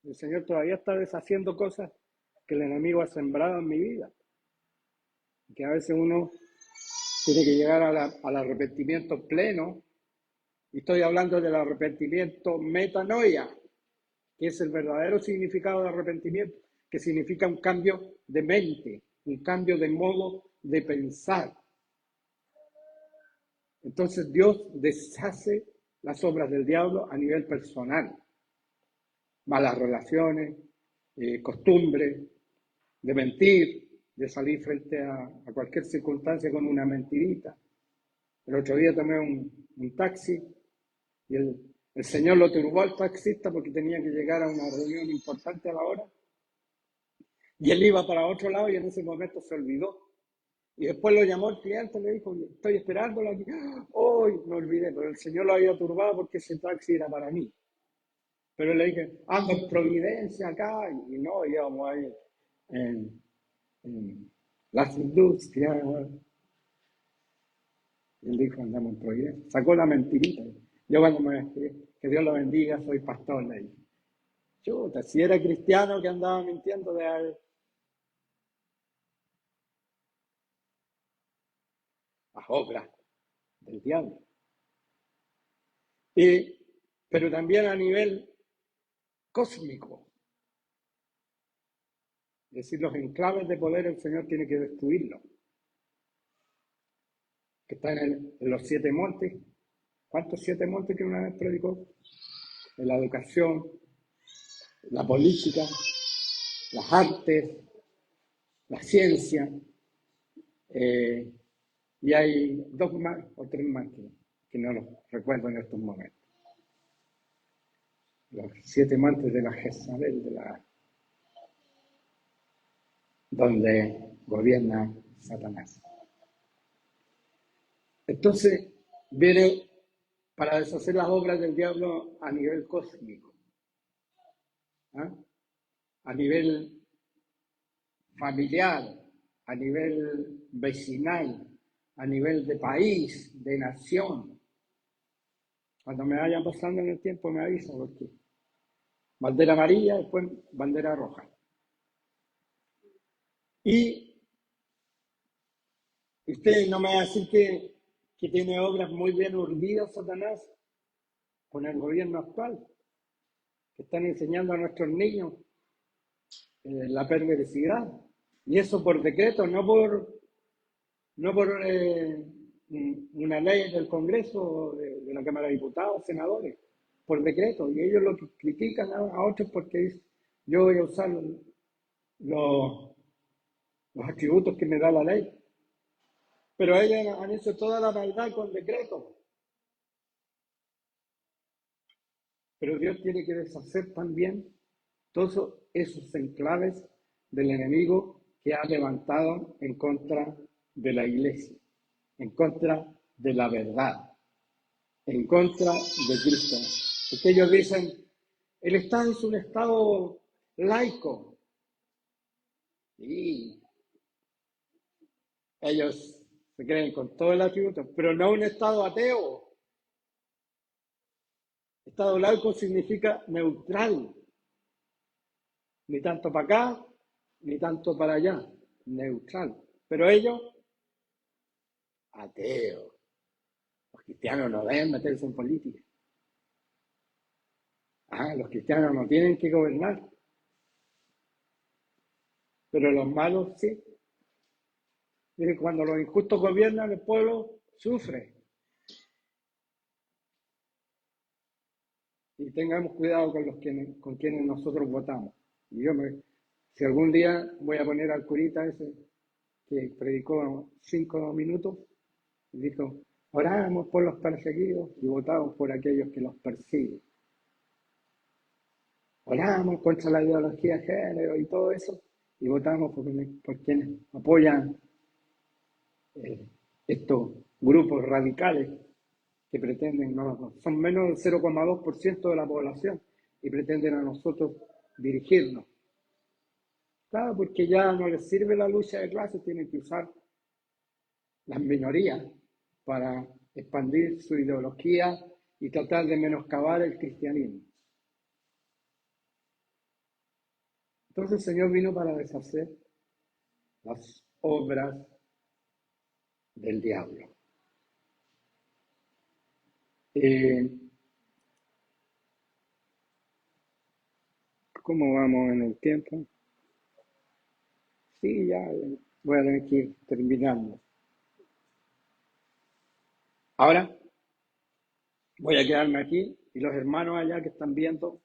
El Señor todavía está deshaciendo cosas que el enemigo ha sembrado en mi vida. Que a veces uno tiene que llegar al arrepentimiento pleno. Y estoy hablando del arrepentimiento metanoia, que es el verdadero significado de arrepentimiento, que significa un cambio de mente, un cambio de modo de pensar. Entonces Dios deshace las obras del diablo a nivel personal. malas relaciones, costumbres, de mentir, de salir frente a cualquier circunstancia con una mentirita. El otro día tomé un taxi y el señor lo turbó al taxista porque tenía que llegar a una reunión importante a la hora y él iba para otro lado y en ese momento se olvidó. Y después lo llamó el cliente, le dijo, estoy esperándolo aquí. ¡Hoy me olvidé! Pero el señor lo había turbado porque ese taxi era para mí. Pero le dije, ando en Providencia acá, y no, íbamos ahí en las industrias. Y él dijo, andamos en Providencia. Sacó la mentirita. Yo cuando me dije, que Dios lo bendiga, soy pastor, le dije. Chuta, si era cristiano que andaba mintiendo de las obras del diablo. Pero también a nivel cósmico. Es decir, los enclaves de poder el Señor tiene que destruirlos. Que están en los 7 montes. ¿Cuántos 7 montes que una vez predicó? En la educación, la política, las artes, la ciencia. Y hay 2 más o 3 más que no los recuerdo en estos momentos. Los 7 montes de la Jezabel, donde gobierna Satanás. Entonces, viene para deshacer las obras del diablo a nivel cósmico, ¿ah? A nivel familiar, a nivel vecinal, a nivel de país, de nación. Cuando me vayan pasando en el tiempo me avisan, porque bandera amarilla, después bandera roja. Y usted no me va a decir que tiene obras muy bien urdidas Satanás con el gobierno actual, que están enseñando a nuestros niños la perversidad. Y eso por decreto, no por una ley del Congreso, de la Cámara de Diputados, senadores, por decreto. Y ellos lo que critican a otros porque dicen, yo voy a usar los atributos que me da la ley. Pero ellos han hecho toda la maldad con decreto. Pero Dios tiene que deshacer también todos esos enclaves del enemigo que ha levantado en contra de la iglesia, en contra de la verdad, en contra de Cristo. Porque ellos dicen, el Estado es un Estado laico. Y ellos se creen con todo el atributo, pero no un Estado ateo. Estado laico significa neutral. Ni tanto para acá, ni tanto para allá. Neutral. Pero ellos, ateos. Los cristianos no deben meterse en política. Los cristianos no tienen que gobernar. Pero los malos sí. Dice, cuando los injustos gobiernan, el pueblo sufre. Y tengamos cuidado con quienes nosotros votamos. Y si algún día voy a poner al curita ese que predicó 5 minutos, y dijo, oramos por los perseguidos y votamos por aquellos que los persiguen. Oramos contra la ideología de género y todo eso, y votamos por quienes apoyan estos grupos radicales que pretenden, son menos del 0,2% de la población y pretenden a nosotros dirigirnos. Claro, porque ya no les sirve la lucha de clases, tienen que usar las minorías para expandir su ideología y tratar de menoscabar el cristianismo. Entonces el Señor vino para deshacer las obras del diablo. ¿Cómo vamos en el tiempo? Sí, ya voy a tener que ir terminando. Ahora voy a quedarme aquí y los hermanos allá que están viendo,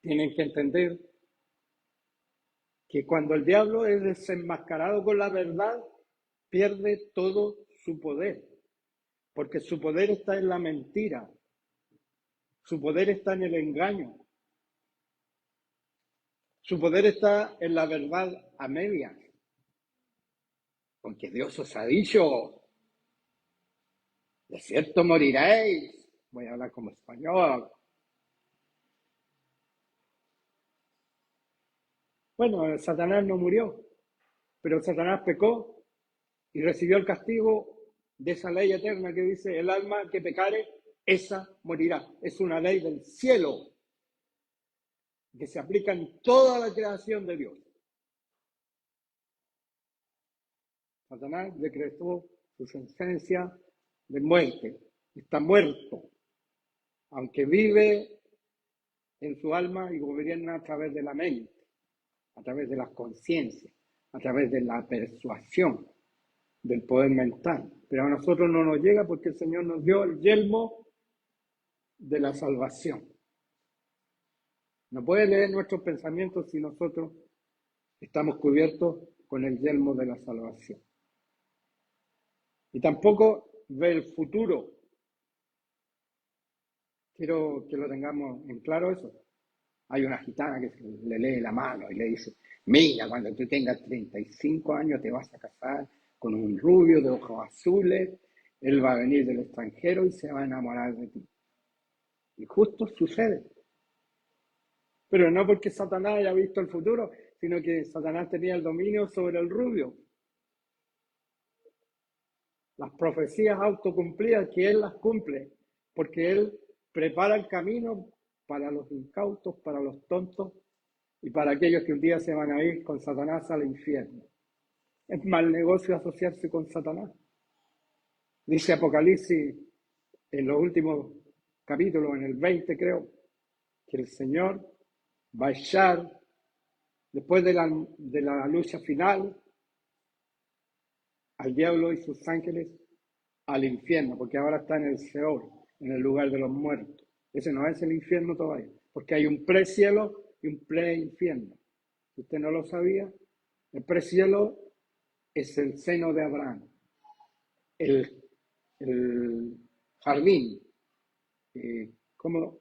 tienen que entender que cuando el diablo es desenmascarado con la verdad, pierde todo su poder, porque su poder está en la mentira, su poder está en el engaño, su poder está en la verdad a medias, porque Dios os ha dicho, de cierto moriréis. Voy a hablar como español. Bueno, Satanás no murió, pero Satanás pecó y recibió el castigo de esa ley eterna que dice, el alma que pecare, esa morirá. Es una ley del cielo que se aplica en toda la creación de Dios. Satanás decretó su sentencia de muerte. Está muerto, aunque vive en su alma y gobierna a través de la mente, a través de la conciencia, a través de la persuasión, del poder mental. Pero a nosotros no nos llega porque el Señor nos dio el yelmo de la salvación. No puede leer nuestros pensamientos si nosotros estamos cubiertos con el yelmo de la salvación. Y tampoco ve el futuro. Quiero que lo tengamos en claro eso. Hay una gitana que le lee la mano y le dice, mira, cuando tú tengas 35 años te vas a casar con un rubio de ojos azules, él va a venir del extranjero y se va a enamorar de ti. Y justo sucede. Pero no porque Satanás haya visto el futuro, sino que Satanás tenía el dominio sobre el rubio. Las profecías autocumplidas, que él las cumple, porque él prepara el camino para los incautos, para los tontos y para aquellos que un día se van a ir con Satanás al infierno. Es mal negocio asociarse con Satanás. Dice Apocalipsis en los últimos capítulos, en el 20 creo, que el Señor va a echar, después de la lucha final, al diablo y sus ángeles al infierno, porque ahora está en el Seol, en el lugar de los muertos. Ese no es el infierno todavía, porque hay un precielo y un pre-infierno. Si usted no lo sabía, el precielo es el seno de Abraham, el jardín, ¿cómo?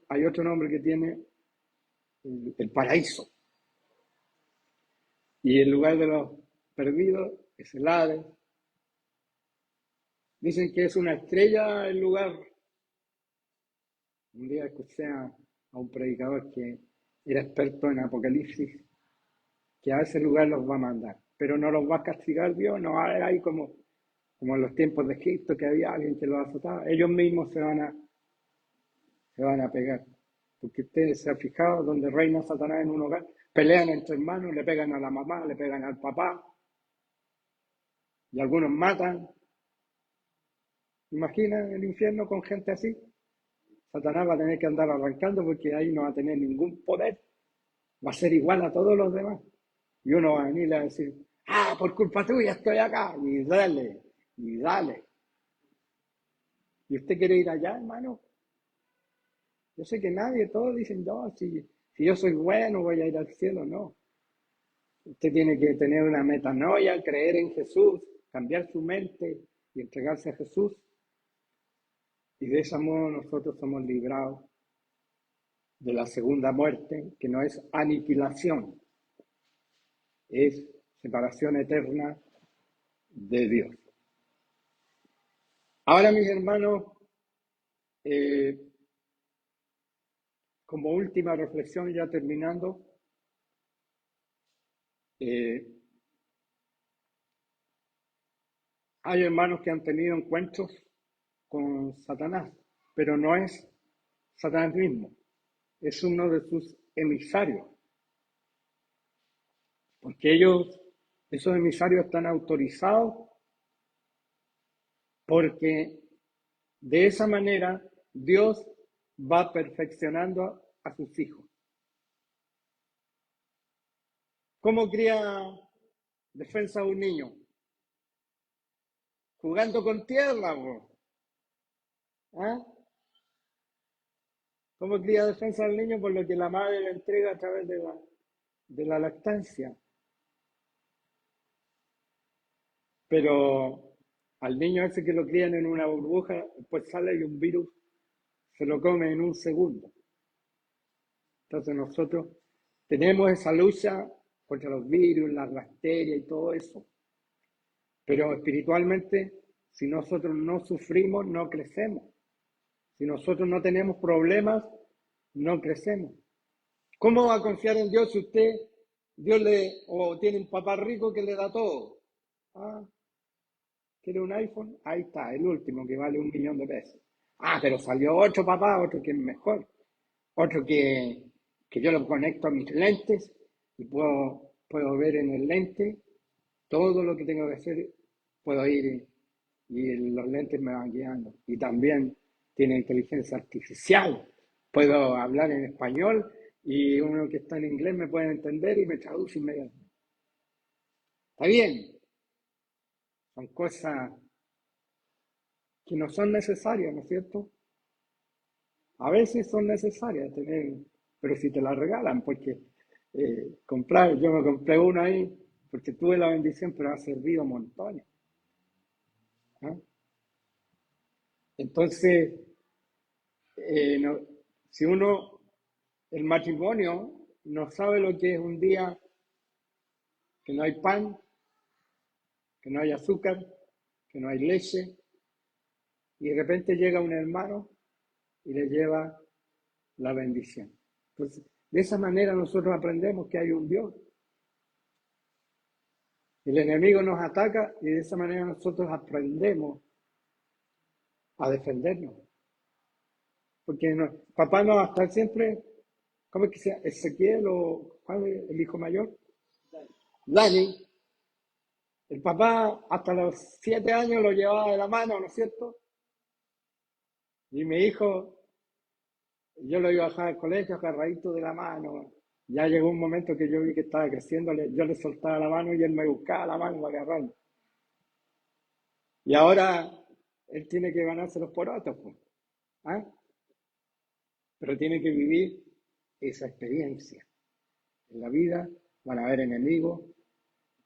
Hay otro nombre que tiene el paraíso. Y el lugar de los perdidos es el Hades. Dicen que es una estrella el lugar. Un día escuché a un predicador que era experto en Apocalipsis, que a ese lugar los va a mandar, pero no los va a castigar Dios, no va a haber ahí como en los tiempos de Egipto, que había alguien que los azotaba. Ellos mismos se van a pegar. Porque ustedes se han fijado, donde reina Satanás en un hogar, pelean entre hermanos, le pegan a la mamá, le pegan al papá, y algunos matan. Imagina el infierno con gente así. Satanás va a tener que andar arrancando porque ahí no va a tener ningún poder. Va a ser igual a todos los demás. Y uno va a venir a decir, por culpa tuya estoy acá. Y dale, y dale. ¿Y usted quiere ir allá, hermano? Yo sé que nadie, todos dicen, no, si yo soy bueno voy a ir al cielo. No. Usted tiene que tener una metanoia, creer en Jesús, cambiar su mente y entregarse a Jesús. Y de ese modo nosotros somos librados de la segunda muerte, que no es aniquilación, es separación eterna de Dios. Ahora, mis hermanos, como última reflexión, ya terminando, hay hermanos que han tenido encuentros con Satanás, pero no es Satanás mismo, es uno de sus emisarios, porque esos emisarios están autorizados porque de esa manera Dios va perfeccionando a sus hijos. ¿Cómo cría defensa a un niño? Jugando con tierra, ¿Ah? ¿Cómo cría defensa al niño? Por lo que la madre le entrega a través de la lactancia. Pero al niño ese que lo crían en una burbuja, pues sale y un virus se lo come en un segundo. Entonces nosotros tenemos esa lucha contra los virus, las bacterias y todo eso. Pero espiritualmente, si nosotros no sufrimos, no crecemos. Si nosotros no tenemos problemas, no crecemos. ¿Cómo va a confiar en Dios si o tiene un papá rico que le da todo? Ah, ¿quiere un iPhone? Ahí está, el último que vale 1.000.000 de pesos. Ah, pero salió otro papá, otro que es mejor. Otro que yo lo conecto a mis lentes y puedo ver en el lente todo lo que tengo que hacer. Puedo ir y los lentes me van guiando. Y también tiene inteligencia artificial. Puedo hablar en español y uno que está en inglés me puede entender y me traduce inmediatamente. Está bien, son cosas que no son necesarias, ¿no es cierto? A veces son necesarias tener, pero si te la regalan, porque yo me compré una ahí porque tuve la bendición, pero ha servido montones. ¿Ah? Entonces, si el matrimonio no sabe lo que es un día que no hay pan, que no hay azúcar, que no hay leche, y de repente llega un hermano y le lleva la bendición. Entonces, de esa manera nosotros aprendemos que hay un Dios. El enemigo nos ataca y de esa manera nosotros aprendemos a defendernos. Porque papá no va a estar siempre, ¿cómo es que sea? Ezequiel o ¿cuál es el hijo mayor? Dani. El papá hasta los 7 años lo llevaba de la mano, ¿no es cierto? Y mi hijo, yo lo iba a dejar al colegio agarradito de la mano. Ya llegó un momento que yo vi que estaba creciendo, yo le soltaba la mano y él me buscaba la mano para agarrarlo. Y ahora él tiene que ganarse los porotos, pues. ¿Ah? Pero tiene que vivir esa experiencia. En la vida van a haber enemigos,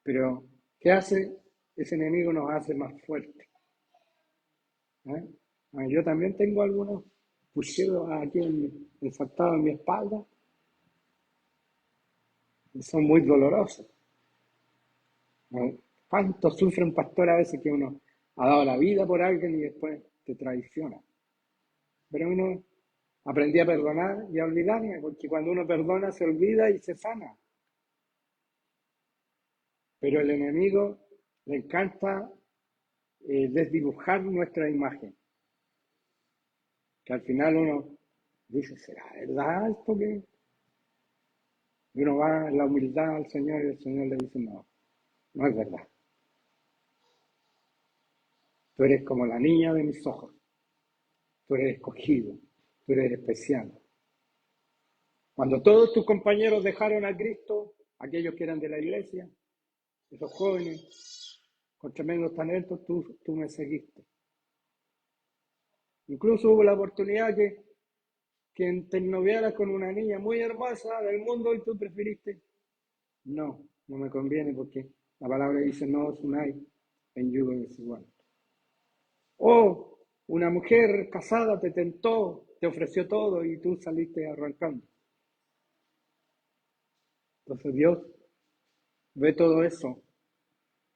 pero ¿qué hace? Ese enemigo nos hace más fuertes. ¿Eh? Yo también tengo algunos pucheros aquí ensartados en mi espalda y son muy dolorosos. ¿No? ¿Cuánto sufre un pastor a veces que uno ha dado la vida por alguien y después te traiciona? Pero uno aprendí a perdonar y a olvidarme, porque cuando uno perdona se olvida y se sana. Pero el enemigo le encanta desdibujar nuestra imagen. Que al final uno dice, ¿será verdad esto que? Y uno va en la humildad al Señor y el Señor le dice, no, no es verdad. Tú eres como la niña de mis ojos. Tú eres escogido. Tú eres especial. Cuando todos tus compañeros dejaron a Cristo, aquellos que eran de la iglesia, esos jóvenes con tremendos talentos, tú me seguiste. Incluso hubo la oportunidad que te noviaras con una niña muy hermosa del mundo y tú preferiste. No, no me conviene porque la palabra dice no os unáis en yugo desigual. O una mujer casada te tentó, te ofreció todo y tú saliste arrancando. Entonces Dios ve todo eso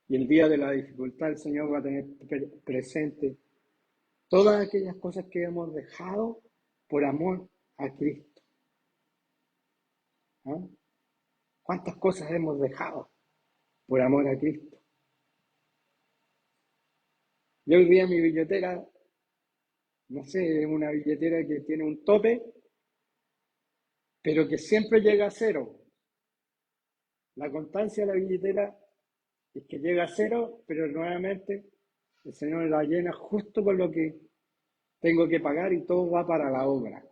y el día de la dificultad el Señor va a tener presente todas aquellas cosas que hemos dejado por amor a Cristo. ¿Ah? ¿Cuántas cosas hemos dejado por amor a Cristo? Yo hoy día mi billetera, no sé, es una billetera que tiene un tope, pero que siempre llega a cero. La constancia de la billetera es que llega a cero, pero nuevamente el Señor la llena justo con lo que tengo que pagar y todo va para la obra.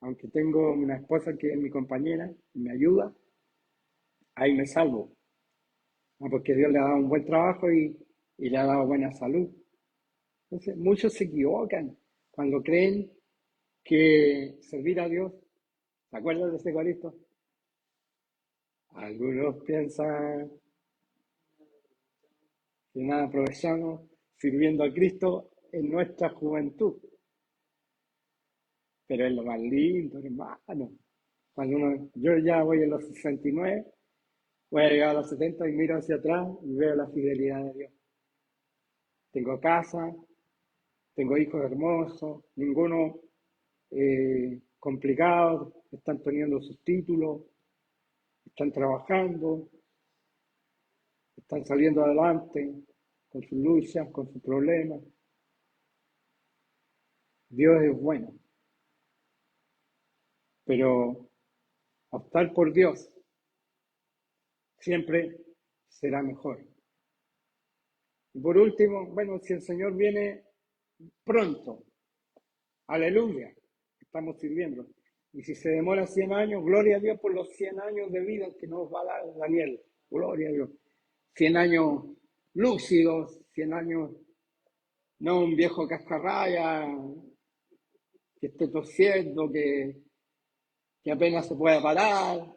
Aunque tengo una esposa que es mi compañera y me ayuda, ahí me salvo. ¿No? Porque Dios le ha dado un buen trabajo y le ha dado buena salud. Entonces, muchos se equivocan cuando creen que servir a Dios. ¿Se acuerdan de ese corito? Algunos piensan que nada aprovechamos sirviendo a Cristo en nuestra juventud. Pero es lo más lindo, hermano. Yo ya voy en los 69, voy a llegar a los 70 y miro hacia atrás y veo la fidelidad de Dios. Tengo casa, tengo hijos hermosos, ninguno complicado, están teniendo sus títulos, están trabajando, están saliendo adelante con sus luchas, con sus problemas. Dios es bueno, pero optar por Dios siempre será mejor. Y por último, bueno, si el Señor viene pronto, aleluya, estamos sirviendo. Y si se demora 100 años, gloria a Dios por los 100 años de vida que nos va a dar Daniel, gloria a Dios. 100 años lúcidos, 100 años, no un viejo cascarraya que esté tosiendo, que apenas se pueda parar.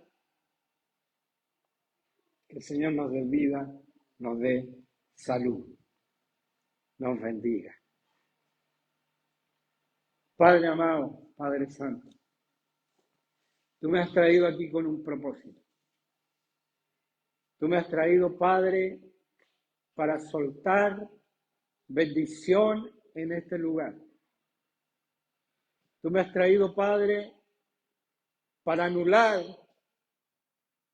Que el Señor nos dé vida, nos dé salud, nos bendiga. Padre amado, Padre Santo, tú me has traído aquí con un propósito. Tú me has traído, Padre, para soltar bendición en este lugar. Tú me has traído, Padre, para anular,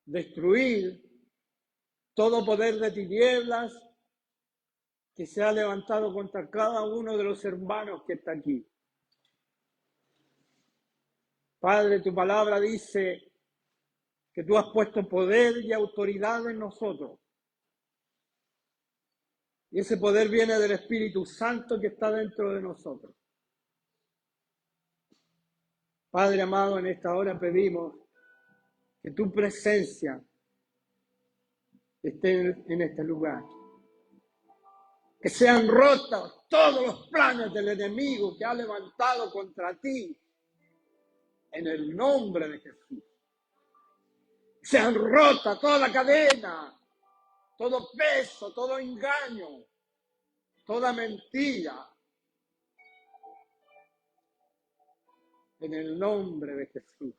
destruir todo poder de tinieblas que se ha levantado contra cada uno de los hermanos que está aquí. Padre, tu palabra dice que tú has puesto poder y autoridad en nosotros. Y ese poder viene del Espíritu Santo que está dentro de nosotros. Padre amado, en esta hora pedimos que tu presencia esté en este lugar. Que sean rotos todos los planes del enemigo que ha levantado contra ti en el nombre de Jesús. Sean rotas toda cadena, todo peso, todo engaño, toda mentira. En el nombre de Jesús.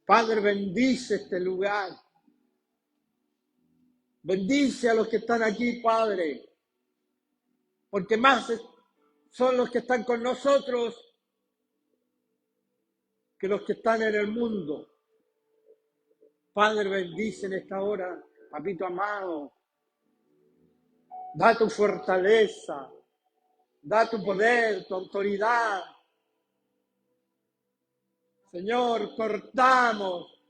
Padre, bendice este lugar. Bendice a los que están aquí, Padre. Porque más son los que están con nosotros que los que están en el mundo. Padre, bendice en esta hora, papito amado. Da tu fortaleza, da tu poder, tu autoridad. Señor, cortamos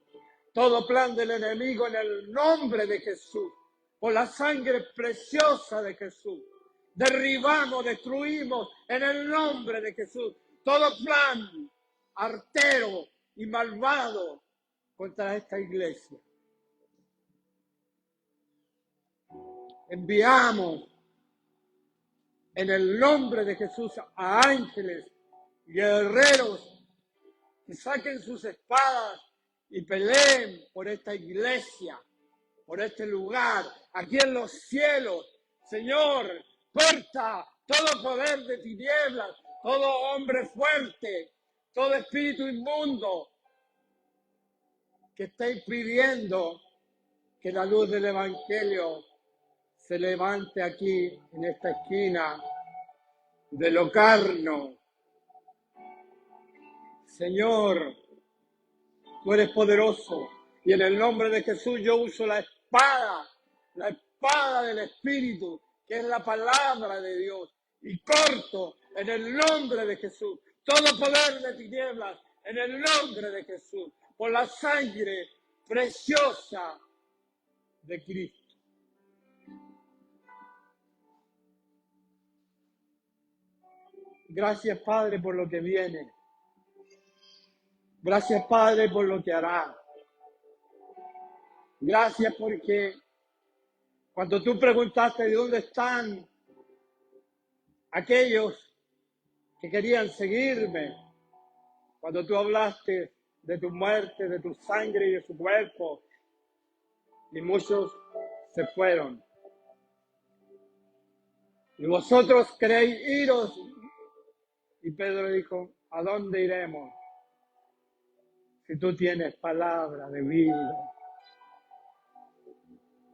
todo plan del enemigo en el nombre de Jesús, por la sangre preciosa de Jesús. Derribamos, destruimos en el nombre de Jesús todo plan artero y malvado contra esta iglesia. Enviamos en el nombre de Jesús a ángeles y guerreros que saquen sus espadas y peleen por esta iglesia, por este lugar, aquí en los cielos. Señor, corta todo poder de tinieblas, todo hombre fuerte, todo espíritu inmundo que está impidiendo que la luz del Evangelio se levante aquí en esta esquina de Locarno. Señor, tú eres poderoso y en el nombre de Jesús yo uso la espada del Espíritu, que es la palabra de Dios, y corto en el nombre de Jesús todo poder de tinieblas, en el nombre de Jesús, por la sangre preciosa de Cristo. Gracias, Padre, por lo que viene. Gracias, Padre, por lo que hará. Gracias porque cuando tú preguntaste de dónde están aquellos que querían seguirme. Cuando tú hablaste de tu muerte, de tu sangre y de su cuerpo, y muchos se fueron. Y vosotros queréis iros. Y Pedro dijo, ¿a dónde iremos? Si tú tienes palabra de vida.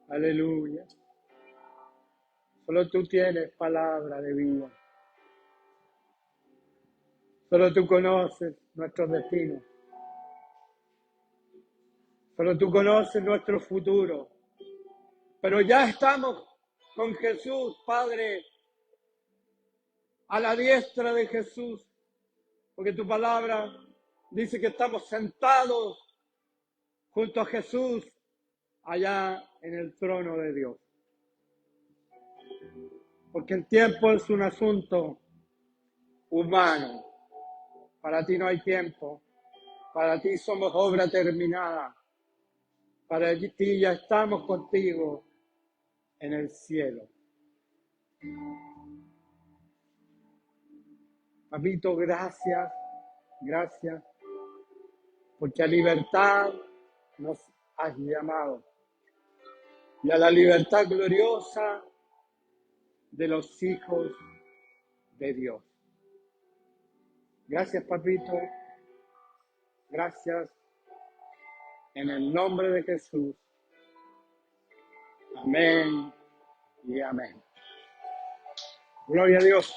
Aleluya. Solo tú tienes palabra de vida. Solo tú conoces nuestros destinos. Solo tú conoces nuestro futuro. Pero ya estamos con Jesús, Padre, a la diestra de Jesús. Porque tu palabra dice que estamos sentados junto a Jesús allá en el trono de Dios. Porque el tiempo es un asunto humano. Para ti no hay tiempo. Para ti somos obra terminada. Para ti ya estamos contigo en el cielo. Papito, gracias, gracias, porque a libertad nos has llamado y a la libertad gloriosa de los hijos de Dios. Gracias, papito, gracias, en el nombre de Jesús. Amén y amén. Gloria a Dios.